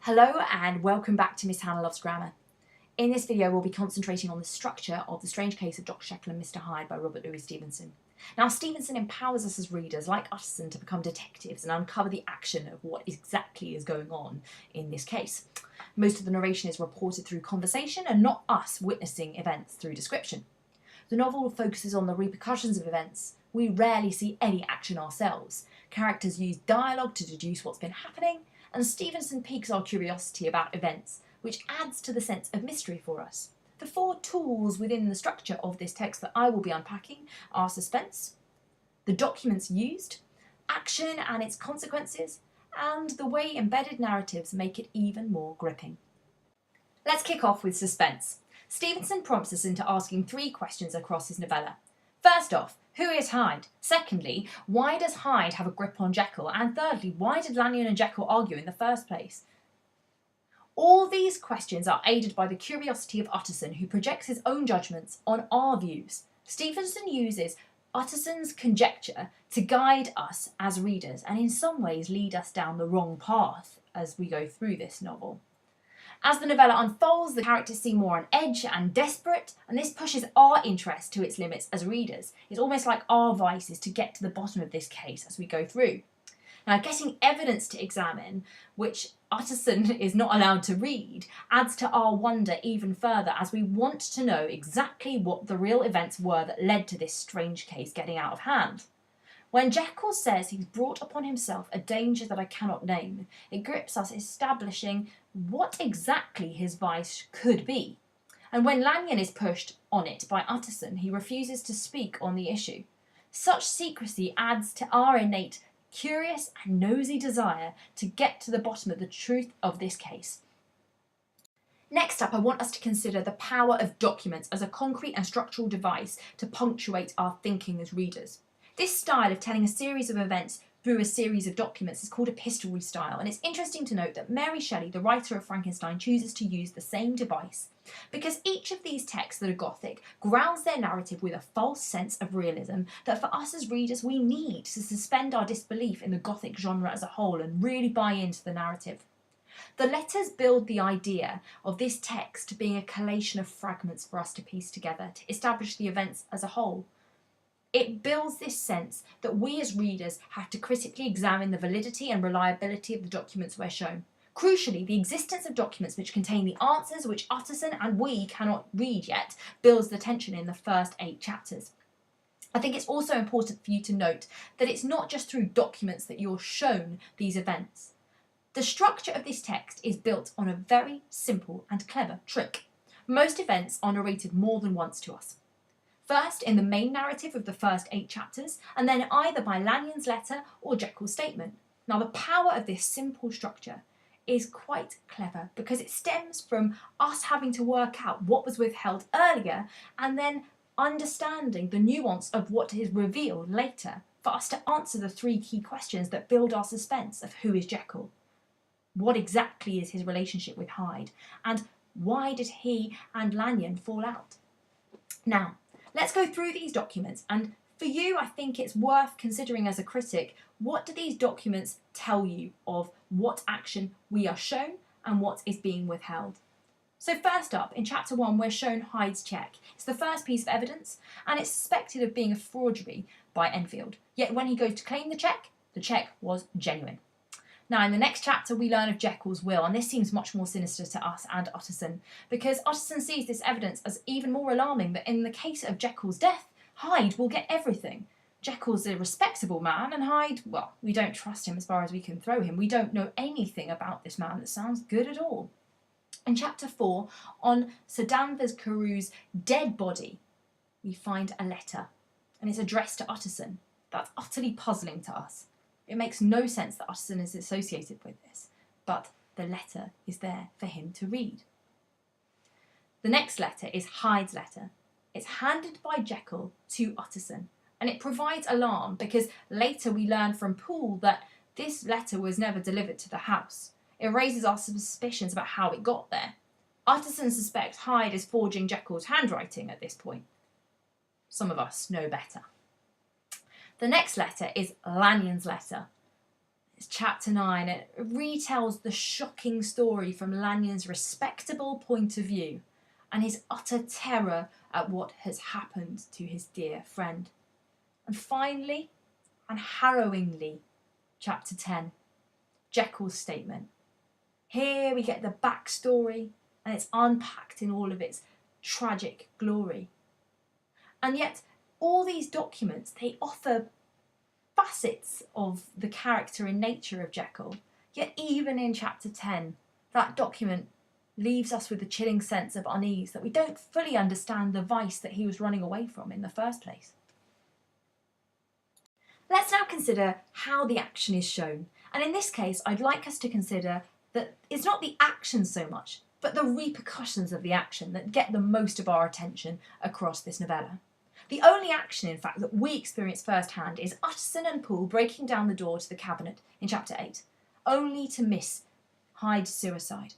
Hello and welcome back to Miss Hannah Loves Grammar. In this video we'll be concentrating on the structure of The Strange Case of Dr. Jekyll and Mr. Hyde by Robert Louis Stevenson. Now Stevenson empowers us as readers, like Utterson, to become detectives and uncover the action of what exactly is going on in this case. Most of the narration is reported through conversation and not us witnessing events through description. The novel focuses on the repercussions of events. We rarely see any action ourselves. Characters use dialogue to deduce what's been happening, and Stevenson piques our curiosity about events, which adds to the sense of mystery for us. The four tools within the structure of this text that I will be unpacking are suspense, the documents used, action and its consequences, and the way embedded narratives make it even more gripping. Let's kick off with suspense. Stevenson prompts us into asking three questions across his novella. First off, who is Hyde? Secondly, why does Hyde have a grip on Jekyll? And thirdly, why did Lanyon and Jekyll argue in the first place? All these questions are aided by the curiosity of Utterson, who projects his own judgments on our views. Stevenson uses Utterson's conjecture to guide us as readers and in some ways lead us down the wrong path as we go through this novel. As the novella unfolds, the characters seem more on edge and desperate, and this pushes our interest to its limits as readers. It's almost like our vice is to get to the bottom of this case as we go through. Now, getting evidence to examine, which Utterson is not allowed to read, adds to our wonder even further as we want to know exactly what the real events were that led to this strange case getting out of hand. When Jekyll says he's brought upon himself a danger that I cannot name, it grips us establishing what exactly his vice could be. And when Lanyon is pushed on it by Utterson, he refuses to speak on the issue. Such secrecy adds to our innate, curious and nosy desire to get to the bottom of the truth of this case. Next up, I want us to consider the power of documents as a concrete and structural device to punctuate our thinking as readers. This style of telling a series of events through a series of documents is called epistolary style, and it's interesting to note that Mary Shelley, the writer of Frankenstein, chooses to use the same device because each of these texts that are Gothic grounds their narrative with a false sense of realism that for us as readers we need to suspend our disbelief in the Gothic genre as a whole and really buy into the narrative. The letters build the idea of this text being a collation of fragments for us to piece together to establish the events as a whole. It builds this sense that we as readers have to critically examine the validity and reliability of the documents we're shown. Crucially, the existence of documents which contain the answers which Utterson and we cannot read yet builds the tension in the first 8 chapters. I think it's also important for you to note that it's not just through documents that you're shown these events. The structure of this text is built on a very simple and clever trick. Most events are narrated more than once to us. First in the main narrative of the first 8 chapters, and then either by Lanyon's letter or Jekyll's statement. Now the power of this simple structure is quite clever because it stems from us having to work out what was withheld earlier and then understanding the nuance of what is revealed later for us to answer the 3 key questions that build our suspense of who is Jekyll, what exactly is his relationship with Hyde, and why did he and Lanyon fall out. Now, let's go through these documents, and for you I think it's worth considering as a critic, what do these documents tell you of what action we are shown and what is being withheld. So first up, in chapter 1 we're shown Hyde's cheque. It's the first piece of evidence and it's suspected of being a forgery by Enfield, yet when he goes to claim the cheque was genuine. Now in the next chapter we learn of Jekyll's will, and this seems much more sinister to us and Utterson, because Utterson sees this evidence as even more alarming that in the case of Jekyll's death, Hyde will get everything. Jekyll's a respectable man and Hyde, well, we don't trust him as far as we can throw him. We don't know anything about this man that sounds good at all. In chapter 4, on Sir Danvers Carew's dead body, we find a letter, and it's addressed to Utterson. That's utterly puzzling to us. It makes no sense that Utterson is associated with this, but the letter is there for him to read. The next letter is Hyde's letter. It's handed by Jekyll to Utterson, and it provides alarm because later we learn from Poole that this letter was never delivered to the house. It raises our suspicions about how it got there. Utterson suspects Hyde is forging Jekyll's handwriting at this point. Some of us know better. The next letter is Lanyon's letter. It's chapter 9. It retells the shocking story from Lanyon's respectable point of view and his utter terror at what has happened to his dear friend. And finally, and harrowingly, chapter 10, Jekyll's statement. Here we get the backstory and it's unpacked in all of its tragic glory. And yet, all these documents, they offer facets of the character and nature of Jekyll. Yet even in chapter 10, that document leaves us with a chilling sense of unease that we don't fully understand the vice that he was running away from in the first place. Let's now consider how the action is shown. And in this case, I'd like us to consider that it's not the action so much, but the repercussions of the action that get the most of our attention across this novella. The only action, in fact, that we experience firsthand is Utterson and Poole breaking down the door to the cabinet in chapter 8, only to miss Hyde's suicide.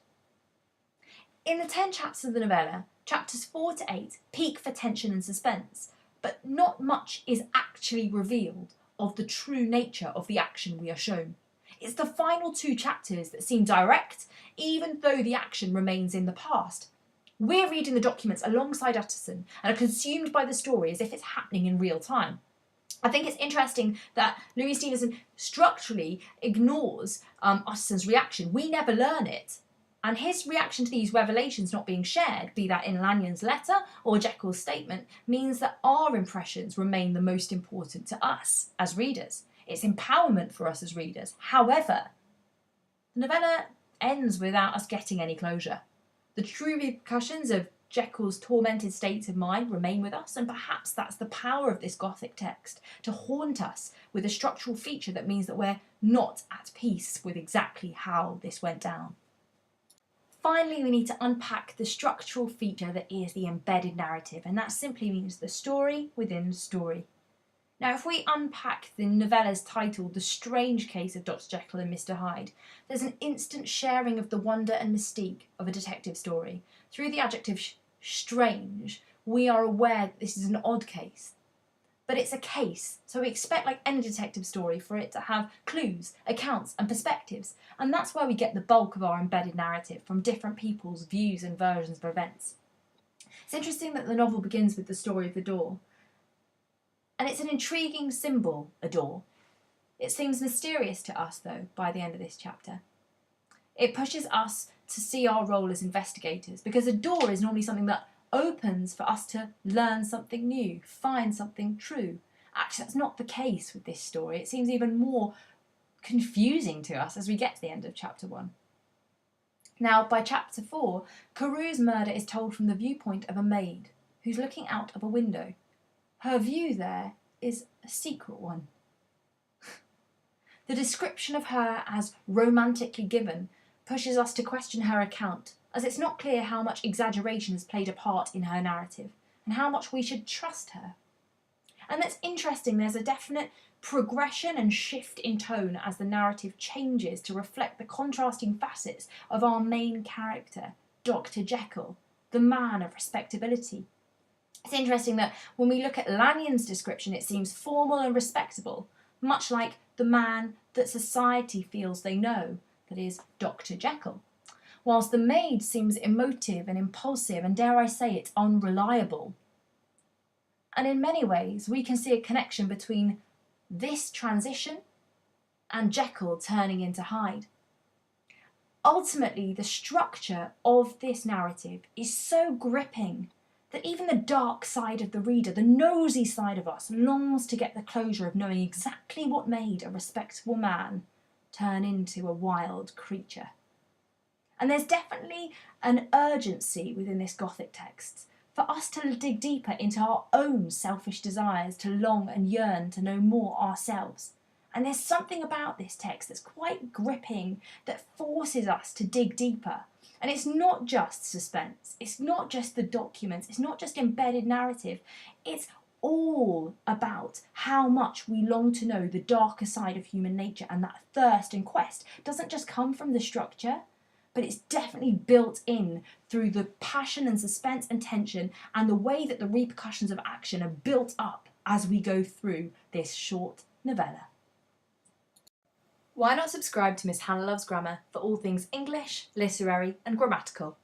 In the 10 chapters of the novella, chapters 4 to 8 peak for tension and suspense, but not much is actually revealed of the true nature of the action we are shown. It's the final 2 chapters that seem direct, even though the action remains in the past. We're reading the documents alongside Utterson and are consumed by the story as if it's happening in real time. I think it's interesting that Louis Stevenson structurally ignores Utterson's reaction. We never learn it. And his reaction to these revelations not being shared, be that in Lanyon's letter or Jekyll's statement, means that our impressions remain the most important to us as readers. It's empowerment for us as readers. However, the novella ends without us getting any closure. The true repercussions of Jekyll's tormented state of mind remain with us, and perhaps that's the power of this Gothic text, to haunt us with a structural feature that means that we're not at peace with exactly how this went down. Finally, we need to unpack the structural feature that is the embedded narrative, and that simply means the story within the story. Now, if we unpack the novella's title, The Strange Case of Dr. Jekyll and Mr. Hyde, there's an instant sharing of the wonder and mystique of a detective story. Through the adjective strange, we are aware that this is an odd case. But it's a case, so we expect, like any detective story, for it to have clues, accounts and perspectives, and that's where we get the bulk of our embedded narrative, from different people's views and versions of events. It's interesting that the novel begins with the story of the door, and it's an intriguing symbol, a door. It seems mysterious to us, though, by the end of this chapter. It pushes us to see our role as investigators, because a door is normally something that opens for us to learn something new, find something true. Actually, that's not the case with this story. It seems even more confusing to us as we get to the end of chapter 1. Now, by chapter 4, Carewe's murder is told from the viewpoint of a maid who's looking out of a window. Her view there is a secret one. The description of her as romantically given pushes us to question her account, as it's not clear how much exaggeration has played a part in her narrative, and how much we should trust her. And that's interesting, there's a definite progression and shift in tone as the narrative changes to reflect the contrasting facets of our main character, Dr. Jekyll, the man of respectability. It's interesting that when we look at Lanyon's description, it seems formal and respectable, much like the man that society feels they know, that is Dr. Jekyll. Whilst the maid seems emotive and impulsive and, dare I say it, unreliable. And in many ways, we can see a connection between this transition and Jekyll turning into Hyde. Ultimately, the structure of this narrative is so gripping that even the dark side of the reader, the nosy side of us, longs to get the closure of knowing exactly what made a respectable man turn into a wild creature. And there's definitely an urgency within this Gothic text for us to dig deeper into our own selfish desires, to long and yearn to know more ourselves. And there's something about this text that's quite gripping, that forces us to dig deeper. And it's not just suspense, it's not just the documents, it's not just embedded narrative, it's all about how much we long to know the darker side of human nature, and that thirst and quest doesn't just come from the structure, but it's definitely built in through the passion and suspense and tension and the way that the repercussions of action are built up as we go through this short novella. Why not subscribe to Miss Hannah Loves Grammar for all things English, literary and grammatical?